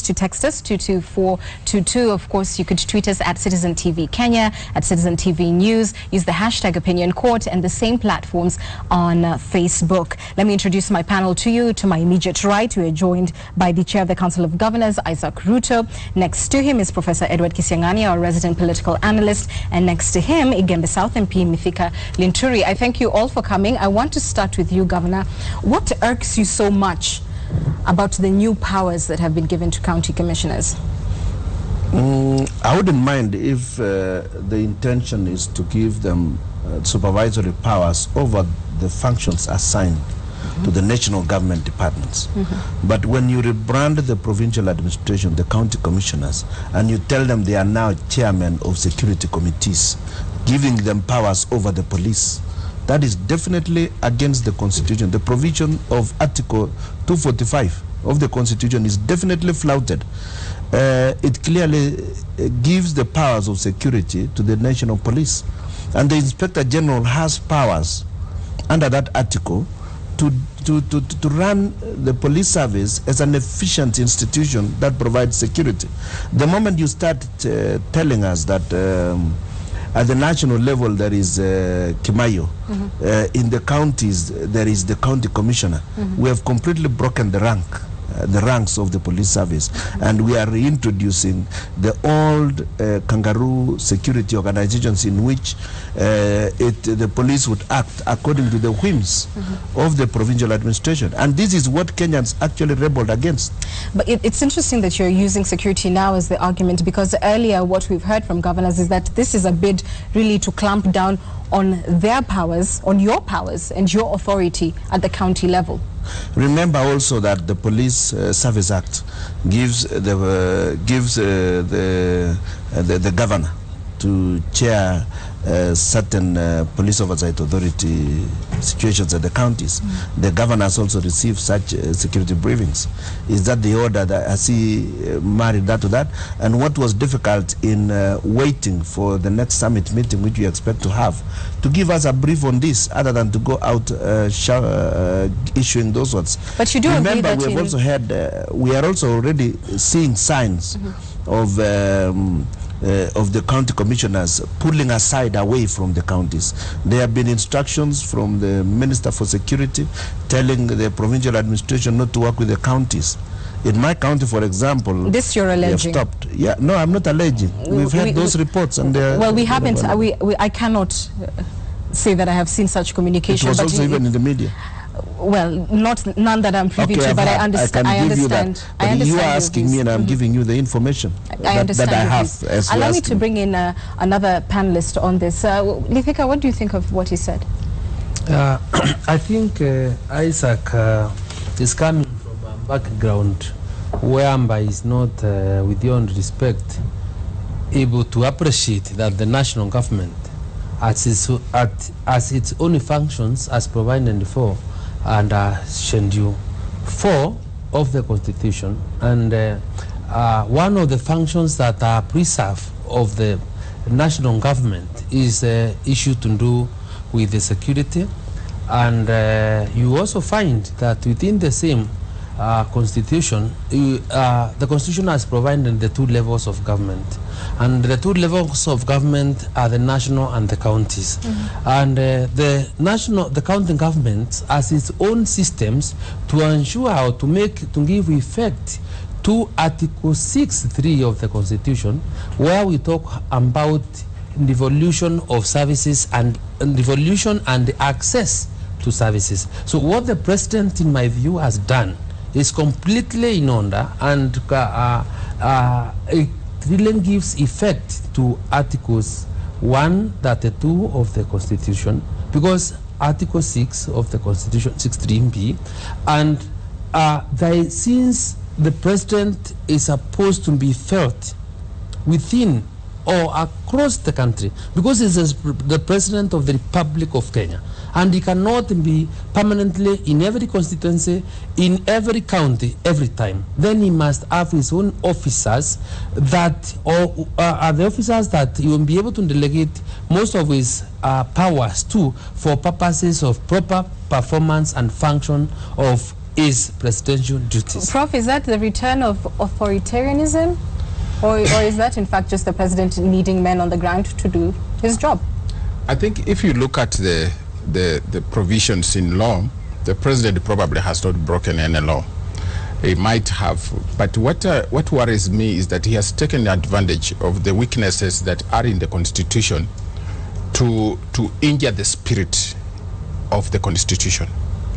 to text us 22422. Of course, you could tweet us at Citizen TV Kenya, at Citizen TV News. Use the hashtag Opinion Court and the same platforms on Facebook. Let me introduce my panel to you. To my immediate right, we are joined by the Chair of the Council of Governors, Isaac Ruto. Next to him is Professor Edward Kisiang'ani, our resident political analyst. And next to him, Igembe South MP Mithika Linturi. I thank you all for coming. I want to start with you, Governor. What irks you so much about the new powers that have been given to county commissioners? I wouldn't mind if the intention is to give them supervisory powers over the functions assigned to the national government departments. But when you rebrand the provincial administration, the county commissioners, and you tell them they are now chairmen of security committees, giving them powers over the police, that is definitely against the Constitution. The provision of Article 245 of the Constitution is definitely flouted. It clearly gives the powers of security to the national police. And the Inspector General has powers under that article to run the police service as an efficient institution that provides security. The moment you start telling us that at the national level there is Kimayo, in the counties there is the county commissioner, we have completely broken the ranks of the police service, and we are reintroducing the old kangaroo security organizations in which the police would act according to the whims of the provincial administration. And this is what Kenyans actually rebelled against. But it's interesting that you're using security now as the argument, because earlier what we've heard from governors is that this is a bid really to clamp down on their powers, on your powers and your authority at the county level. Remember also that the Police Service Act gives the governor to chair certain police oversight authority situations at the counties. The governors also receive such security briefings. Is that the order that has he married that to that? And what was difficult in waiting for the next summit meeting, which we expect to have, to give us a brief on this, other than to go out issuing those words? But you do remember that we have also had, we are also already seeing signs of the county commissioners pulling aside away from the counties. There have been instructions from the Minister for Security telling the provincial administration not to work with the counties. In my county, for example, this you're alleging. They have stopped. Yeah, no, I'm not alleging. We've had those reports, and well, we haven't. I cannot say that I have seen such communication. It was also even in the media. Well, none that I'm privy to, but I understand. I understand. You are asking me, and I'm giving you the information that I have. Allow me to bring in another panelist on this. Lithika, what do you think of what he said? I think Isaac is coming from a background whereby is not, with your own respect, able to appreciate that the national government, as its own functions as provided for under Schedule 4 of the Constitution, and one of the functions that are preserved of the national government is issue to do with the security. And you also find that within the same Constitution, the Constitution has provided the two levels of government, and the two levels of government are the national and the counties. And the county government has its own systems to ensure or to give effect to Article 6.3 of the Constitution, where we talk about devolution of services and devolution and access to services. So what the president, in my view, has done is completely in order, and it really gives effect to Articles 132 of the Constitution, because Article 6 of the Constitution, 6.3b, and since the president is supposed to be felt within or across the country, because he's the president of the Republic of Kenya, and he cannot be permanently in every constituency, in every county, every time. Then he must have his own officers that, or are the officers that he will be able to delegate most of his powers to, for purposes of proper performance and function of is presidential duties. Prof, is that the return of authoritarianism? Or is that in fact just the president needing men on the ground to do his job? I think if you look at the provisions in law, the president probably has not broken any law. He might have, but what worries me is that he has taken advantage of the weaknesses that are in the Constitution to injure the spirit of the Constitution.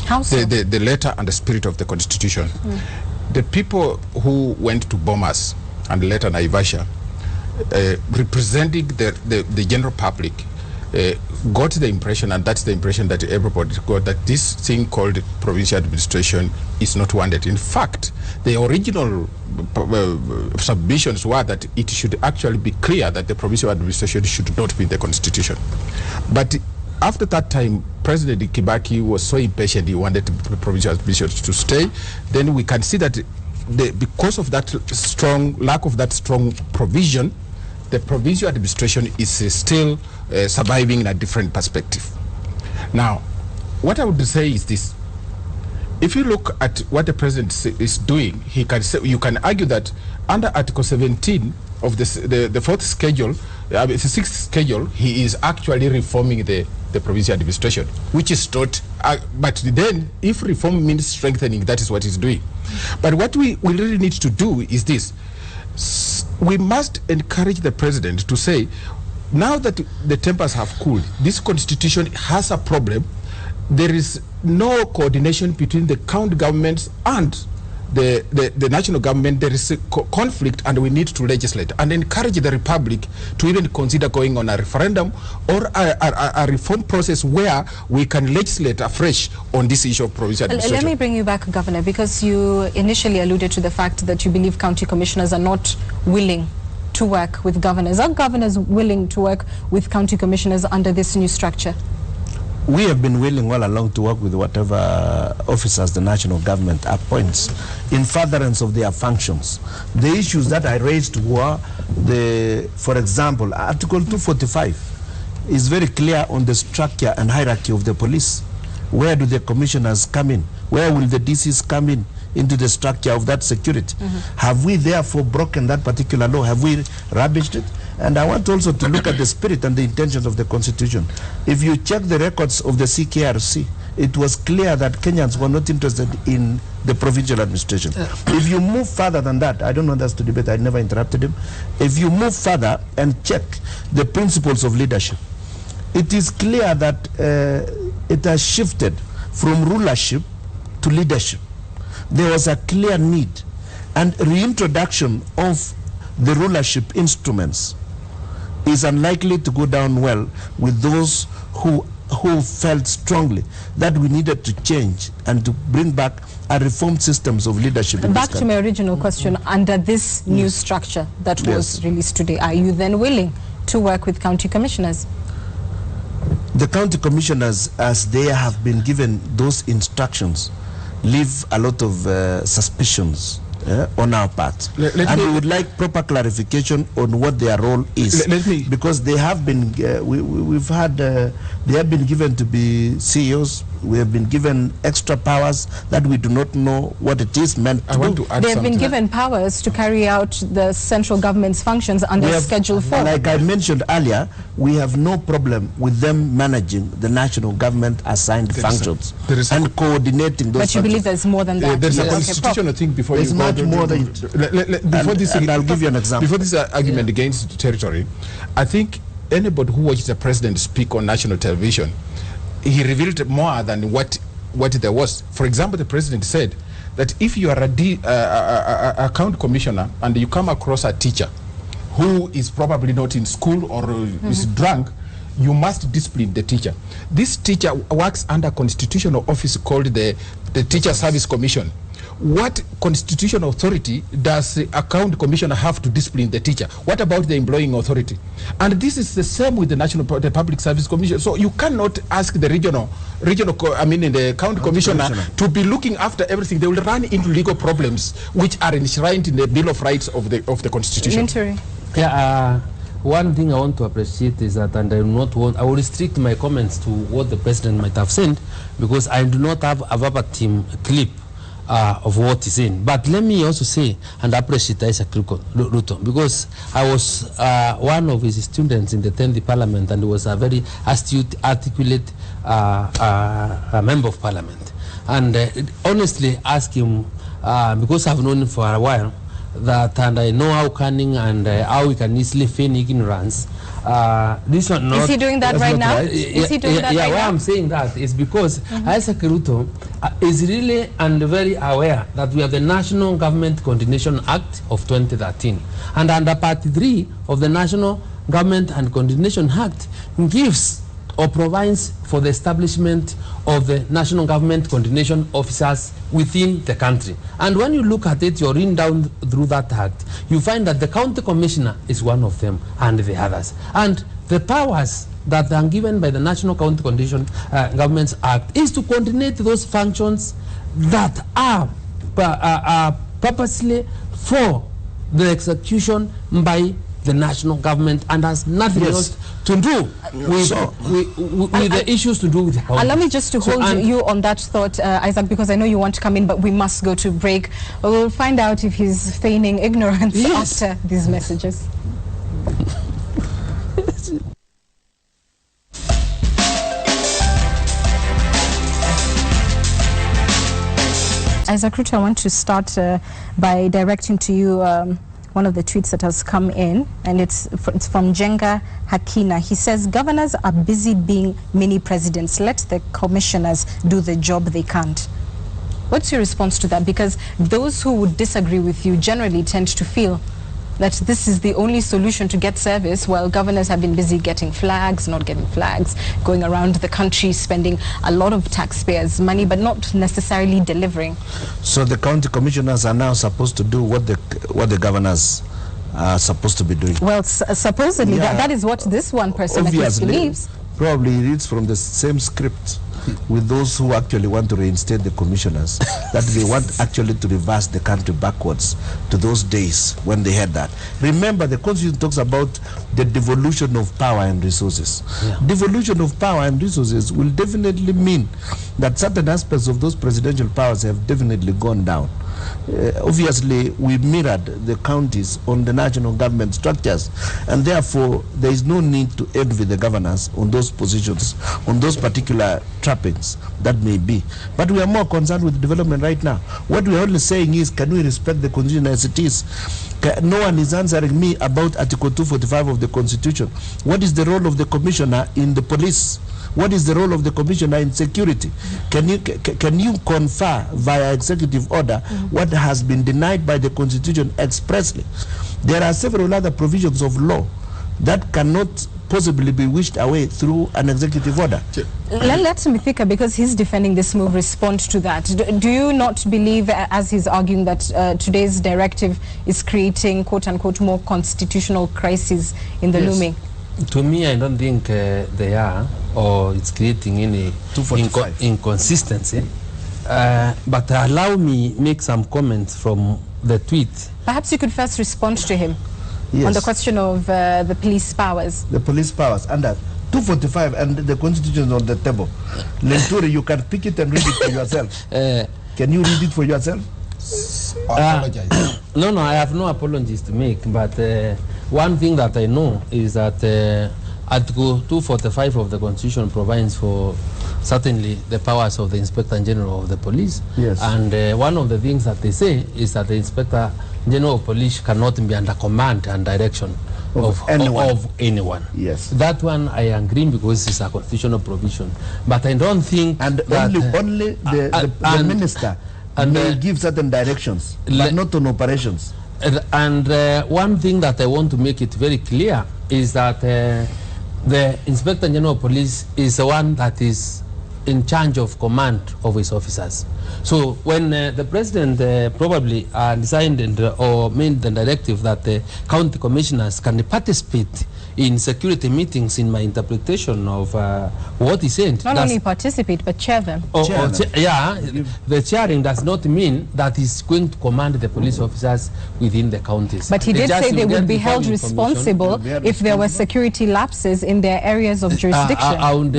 How so? The letter and the spirit of the Constitution. The people who went to bomb us and later Naivasha, representing the general public, got the impression, and that's the impression that everybody got, that this thing called provincial administration is not wanted. In fact, the original submissions were that it should actually be clear that the provincial administration should not be in the Constitution. But after that time, President Kibaki was so impatient, he wanted the provincial administration to stay. Then we can see that because of that lack of that strong provision, the provincial administration is still surviving in a different perspective. Now, what I would say is this: if you look at what the president is doing, he can say, you can argue that under Article 17 of the fourth schedule, the sixth schedule, he is actually reforming the provincial administration, which is not. But then, if reform means strengthening, that is what he's doing. But what we really need to do is this: we must encourage the president to say, now that the tempers have cooled, this constitution has a problem. There is no coordination between the county governments and the national government. There is a conflict, and we need to legislate and encourage the republic to even consider going on a referendum or a reform process where we can legislate afresh on this issue of provincial administration. Let me bring you back, Governor, because you initially alluded to the fact that you believe county commissioners are not willing to work with governors. Are governors willing to work with county commissioners under this new structure? We have been willing all along to work with whatever officers the national government appoints in furtherance of their functions. The issues that I raised were, for example, Article 245 is very clear on the structure and hierarchy of the police. Where do the commissioners come in? Where will the DCs come in into the structure of that security? Have we therefore broken that particular law? Have we rubbished it? And I want also to look at the spirit and the intentions of the Constitution. If you check the records of the CKRC, it was clear that Kenyans were not interested in the provincial administration. If you move further than that, I don't want us to debate, I never interrupted him. If you move further and check the principles of leadership, it is clear that it has shifted from rulership to leadership. There was a clear need, and reintroduction of the rulership instruments is unlikely to go down well with those who felt strongly that we needed to change and to bring back a reformed systems of leadership. Back to my original question, under this new structure that was released today, are you then willing to work with county commissioners? The county commissioners, as they have been given those instructions, leave a lot of suspicions on our part. And we would like proper clarification on what their role is. Because they have been, we've had, they have been given to be CEOs. We have been given extra powers that we do not know what it is meant to do. They have been given powers to carry out the central government's functions under Schedule 4. Like I mentioned earlier, we have no problem with them managing the national government assigned functions and coordinating those functions. But you believe there's more than that? There's a constitutional thing before there's you much go more than before this. I'll give you an example. Before this argument against territory, I think anybody who watches the president speak on national television, he revealed more than what there was. For example, the president said that if you are a county commissioner and you come across a teacher who is probably not in school or is drunk, you must discipline the teacher. This teacher works under constitutional office called the Teacher Service Commission. What constitutional authority does a county commissioner have to discipline the teacher? What about the employing authority? And this is the same with the Public Service Commission. So you cannot ask the the county commissioner to be looking after everything. They will run into legal problems which are enshrined in the Bill of Rights of the Constitution. Yeah, one thing I want to appreciate is that, and I will restrict my comments to what the president might have said, because I do not have a verbatim clip of what is in. But let me also say and appreciate Isaac Ruto, because I was one of his students in the 10th Parliament, and he was a very astute, articulate member of Parliament. And honestly ask him, because I've known him for a while, that, and I know how cunning and how he can easily feign ignorance. This one not, is he doing that right now? Is he doing that right now? Why I'm saying that is because Isaac Ruto is really and very aware that we have the National Government Coordination Act of 2013, and under Part 3 of the National Government and Coordination Act gives or provides for the establishment of the national government coordination officers within the country. And when you look at it, you're reading down through that act, you find that the county commissioner is one of them and the others. And the powers that are given by the National County Coordination Governments Act is to coordinate those functions that are purposely for the execution by the national government, and has nothing else to do with the issues to do with the county. Allow me just to hold you on that thought, Isaac, because I know you want to come in, but we must go to break. We'll find out if he's feigning ignorance after these messages. Isaac Ruto, I want to start by directing to you one of the tweets that has come in, and it's from Jenga Hakina. He says, governors are busy being mini presidents. Let the commissioners do the job they can't. What's your response to that? Because those who would disagree with you generally tend to feel that this is the only solution to get service, while governors have been busy getting flags, not getting flags, going around the country spending a lot of taxpayers' money, but not necessarily delivering. So the county commissioners are now supposed to do what the governors are supposed to be doing. Well, supposedly that is what this one person at least believes. Probably it reads from the same script with those who actually want to reinstate the commissioners, that they want actually to reverse the country backwards to those days when they had that. Remember, the Constitution talks about the devolution of power and resources. Devolution of power and resources will definitely mean that certain aspects of those presidential powers have definitely gone down. Obviously, we mirrored the counties on the national government structures, and therefore there is no need to envy the governors on those positions, on those particular trappings that may be. But we are more concerned with development right now. What we are only saying is, can we respect the Constitution as it is? No one is answering me about Article 245 of the Constitution. What is the role of the commissioner in the police? What is the role of the commissioner in security? Can you confer via executive order what has been denied by the Constitution expressly? There are several other provisions of law that cannot possibly be wished away through an executive order. Let Mithika, because he's defending this move, respond to that. Do you not believe, as he's arguing, that today's directive is creating, quote-unquote, more constitutional crises in the looming? To me, I don't think they are, or it's creating any inconsistency. But allow me make some comments from the tweet. Perhaps you could first respond to him on the question of the police powers. The police powers under 245, and the Constitution on the table. Lenturi, you can pick it and read it for yourself. Can you read it for yourself? No, I have no apologies to make, but one thing that I know is that Article 245 of the Constitution provides for certainly the powers of the Inspector General of the Police. Yes. And one of the things that they say is that the Inspector General of Police cannot be under command and direction of anyone. Yes. That one I agree, because it's a constitutional provision. But I don't think only the minister may give certain directions, but not on operations. And one thing that I want to make it very clear is that the Inspector General of Police is the one that is in charge of command of his officers. So when the president probably designed or made the directive that the county commissioners can participate in security meetings, in my interpretation of what he said. Not only participate, but chair them. The chairing does not mean that he's going to command the police officers within the counties. But he did say they would be held responsible if there were security lapses in their areas of jurisdiction. I would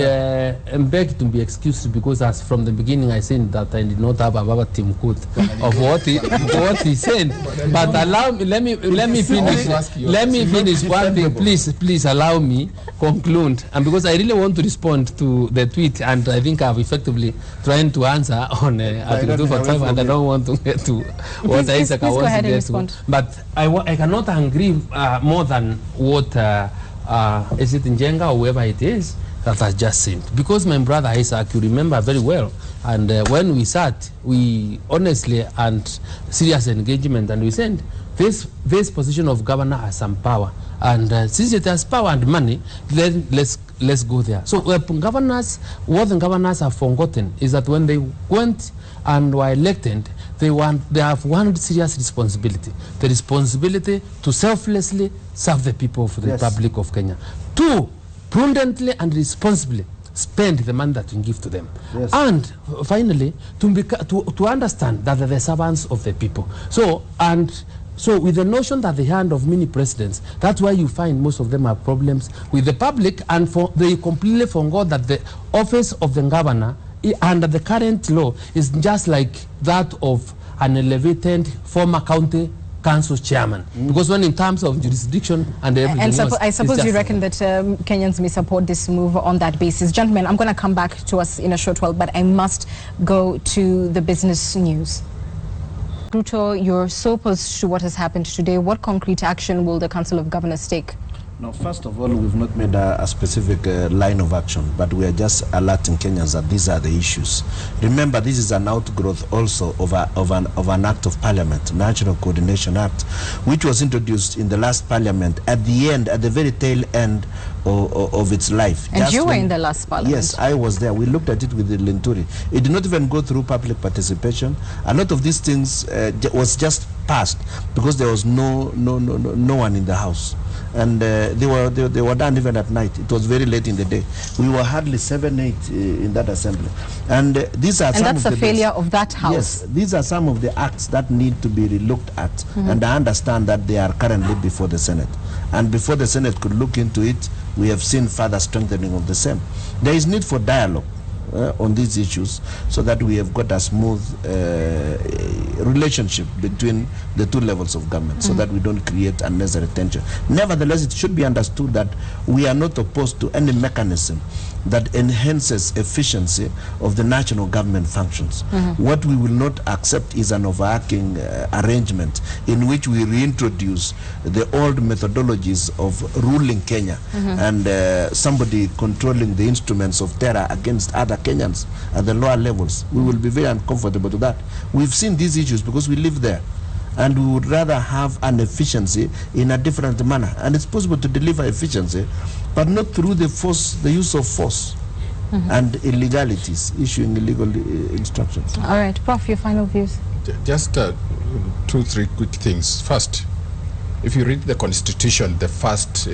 beg to be excused excused because as from the beginning I said that I did not have a Baba Tim Kut of what he said. But allow me, let me finish. Let me finish one thing, please allow me conclude. And because I really want to respond to the tweet, and I think I've effectively trying to answer on Article 2 for time, and I don't want to get to what Isaac wants to get to. But I cannot agree more than what is it Njenga or whoever it is that has just said. Because my brother Isaac, you remember very well, and when we sat, we honestly and serious engagement, and we said this position of governor has some power, and since it has power and money, then let's go there. So what the governors have forgotten is that when they went and were elected, they have one serious responsibility: the responsibility to selflessly serve the people of the Republic of Kenya. 2, prudently and responsibly spend the money that you give to them. Yes. And finally, to understand that they're the servants of the people. So with the notion that they hand of many presidents, that's why you find most of them have problems with the public, and they completely forgot that the office of the governor under the current law is just like that of an elevated former county council chairman, because when in terms of jurisdiction and everything else, I suppose you reckon that Kenyans may support this move on that basis. Gentlemen, I'm going to come back to us in a short while, but I must go to the business news. Ruto, you're so opposed to what has happened today. What concrete action will the Council of Governors take? Now, first of all, we've not made a specific line of action, but we are just alerting Kenyans that these are the issues. Remember, this is an outgrowth also of an act of parliament, National Coordination Act, which was introduced in the last parliament at the very tail end of its life. And you were in the last parliament. Yes, I was there. We looked at it with the Linturi. It did not even go through public participation. A lot of these things was just passed because there was no one in the house. And they were done even at night. It was very late in the day. We were hardly 7-8 in that assembly. And these are that's the failure of that house. Yes, these are some of the acts that need to be relooked at. And I understand that they are currently before the Senate. And before the Senate could look into it, we have seen further strengthening of the same. There is need for dialogue on these issues, so that we have got a smooth relationship between the two levels of government, so that we don't create unnecessary tension. Nevertheless, it should be understood that we are not opposed to any mechanism that enhances efficiency of the national government functions. What we will not accept is an overarching arrangement in which we reintroduce the old methodologies of ruling Kenya and somebody controlling the instruments of terror against other Kenyans at the lower levels. We will be very uncomfortable to that. We've seen these issues because we live there, and we would rather have an efficiency in a different manner. And it's possible to deliver efficiency, but not through the use of force and illegalities, issuing illegal instructions. All right, Prof, your final views. Just 2-3 quick things. First, if you read the Constitution, the first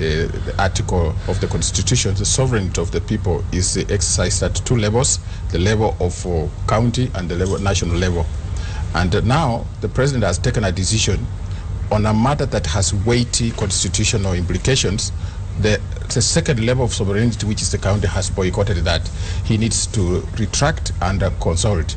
article of the Constitution, the sovereignty of the people is exercised at 2 levels, the level of county and the national level. And now the president has taken a decision on a matter that has weighty constitutional implications. The second level of sovereignty, which is the county, has boycotted that. He needs to retract and consult.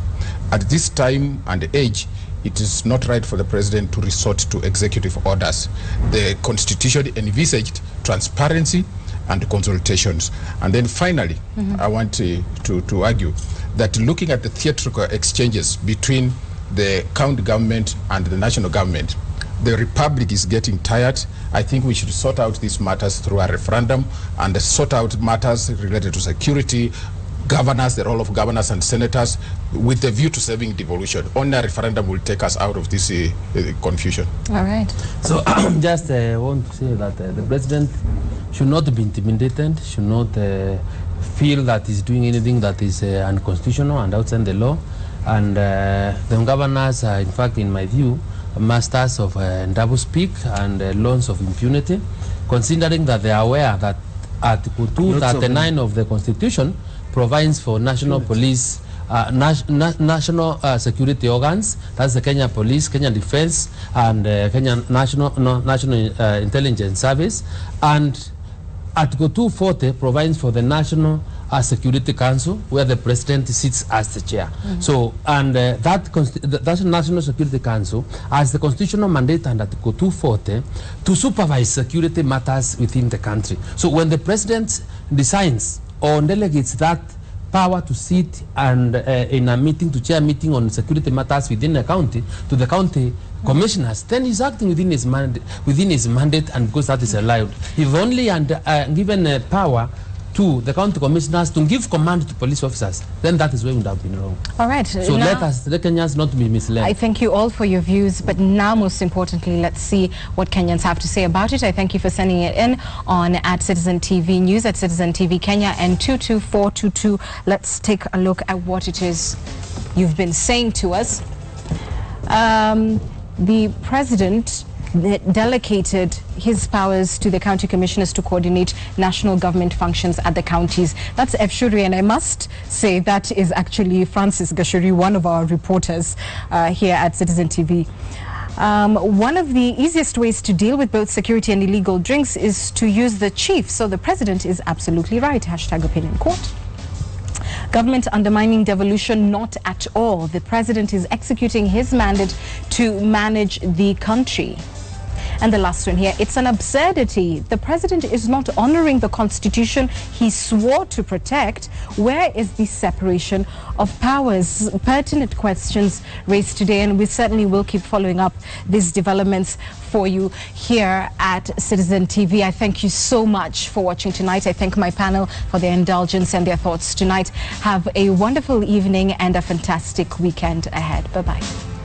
At this time and age, it is not right for the president to resort to executive orders. The Constitution envisaged transparency and consultations. And then finally, I want to argue that looking at the theatrical exchanges between the county government and the national government, the Republic is getting tired. I think we should sort out these matters through a referendum and sort out matters related to security, governors, the role of governors and senators, with the view to saving devolution. Only a referendum will take us out of this confusion. All right. So just want to say that the president should not be intimidated, should not feel that he's doing anything that is unconstitutional and outside the law. And the governors are, in fact, in my view, masters of double-speak and loans of impunity, considering that they are aware that Article 239 of the Constitution provides for national police, national security organs. That's the Kenya Police, Kenya Defense, and Kenya National Intelligence Service. And Article 240 provides for the National Security Council, where the president sits as the chair. So, and that National Security Council has the constitutional mandate under Article 240 to supervise security matters within the country. So, when the president designs or delegates that power to sit and in a meeting, to chair a meeting on security matters within a county, to the county commissioners, then he's acting within his mandate, and because that is allowed. If only given power to the county commissioners to give command to police officers, then that is where we would have been wrong. All right. So now, let Kenyans not be misled. I thank you all for your views, but now most importantly, let's see what Kenyans have to say about it. I thank you for sending it in on @Citizen TV News, @Citizen TV Kenya, and 22422. Let's take a look at what it is you've been saying to us. The president delegated his powers to the county commissioners to coordinate national government functions at the counties. That's Efshuri, and I must say that is actually Francis Gashuri, one of our reporters here at Citizen TV. One of the easiest ways to deal with both security and illegal drinks is to use the chief. So the president is absolutely right. #Opinion Court. Government undermining devolution, not at all. The president is executing his mandate to manage the country. And the last one here, it's an absurdity. The president is not honoring the constitution he swore to protect. Where is the separation of powers? Pertinent questions raised today, and we certainly will keep following up these developments for you here at Citizen TV. I thank you so much for watching tonight. I thank my panel for their indulgence and their thoughts tonight. Have a wonderful evening and a fantastic weekend ahead. Bye-bye.